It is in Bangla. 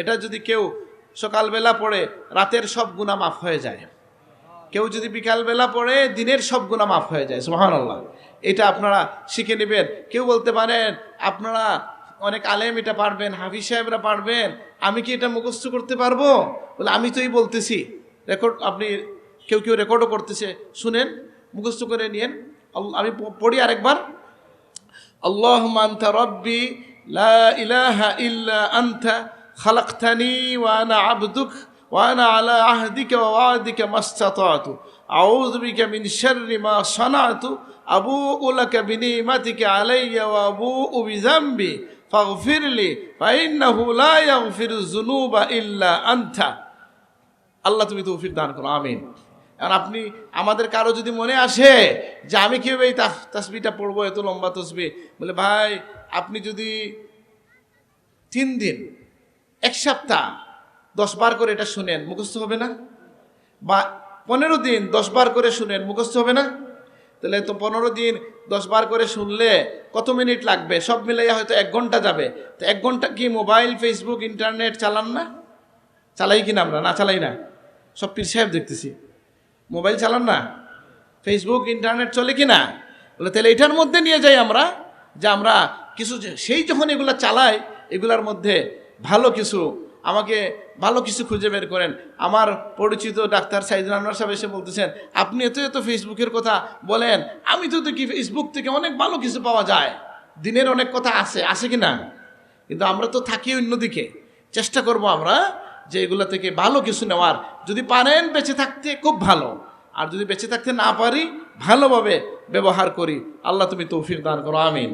এটা যদি কেউ সকালবেলা পড়ে রাতের সব গুনাহ মাফ হয়ে যায়, কেউ যদি বিকালবেলা পড়ে দিনের সব গুনাহ মাফ হয়ে যায়। সুবহানাল্লাহ। এটা আপনারা শিখে নেবেন। কেউ বলতে পারেন আপনারা অনেক আলেম এটা পারবেন, হাফিজ সাহেবরা পারবেন, আমি কি এটা মুখস্থ করতে পারবো? বলে আমি তো এই বলতেছি, রেকর্ড আপনি কেউ কেউ রেকর্ডও করতেছে, শুনেন, মুখস্থ করে নিয়েন। আমি পড়ি আরেকবার। আল্লাহুম্মা আনতা রাব্বি লা ইলাহা ইল্লা আনতা খালাকতানি ওয়া আনা আবদুক ওয়া আনা আলা আহদিকা ওয়া ওয়াদিকা মাসতাতাতু আউযু বিকা মিন শাররি মা সানাতু আবুউ লাকা বিনিমাতিকা আলাইয়া ওয়া আবুউ বিযামবি ফাগফিরলি ফাইন্নাহু লা ইয়াগফিরুয যুনুবা ইল্লা আনতা। আল্লাহ তুমি তৌফিক দান করো, আমিন। আর আপনি আমাদের কারো যদি মনে আসে যে আমি কীভাবে এই তাসবিহটা পড়বো, এত লম্বা তসবিহ, বলে ভাই আপনি যদি 3 দিন 1 সপ্তাহ 10 বার করে এটা শুনেন, মুখস্থ হবে না? বা 15 দিন 10 বার করে শুনেন, মুখস্থ হবে না? তাহলে তো 15 দিন 10 বার করে শুনলে কত মিনিট লাগবে? সব মিলাইয়া হয়তো 1 ঘন্টা যাবে। তো 1 ঘন্টা কি মোবাইল, ফেসবুক, ইন্টারনেট চালান না? চালাই কিনা? আমরা না চালাই না, সব পীর সাহেব দেখতেছি মোবাইল চালান না, ফেসবুক ইন্টারনেট চলে কিনা? বলে তাহলে এটার মধ্যে নিয়ে যাই আমরা, যে আমরা কিছু সেই যখন এগুলা চালাই এগুলার মধ্যে ভালো কিছু, আমাকে ভালো কিছু খুঁজে বের করেন। আমার পরিচিত ডাক্তার সাইদুল আনোয়ার সাহেব এসে বলতেছেন আপনি এত ফেসবুকের কথা বলেন, আমি তো দেখি ফেসবুক থেকে অনেক ভালো কিছু পাওয়া যায়, দিনের অনেক কথা আছে কিনা? কিন্তু আমরা তো থাকি অন্যদিকে। চেষ্টা করব আমরা যে এগুলা থেকে ভালো কিছু নেওয়ার। যদি পারেন বেঁচে থাকতে খুব ভালো, আর যদি বেঁচে থাকতে না পারি ভালোভাবে ব্যবহার করি। আল্লাহ তুমি তৌফিক দান করো, আমিন।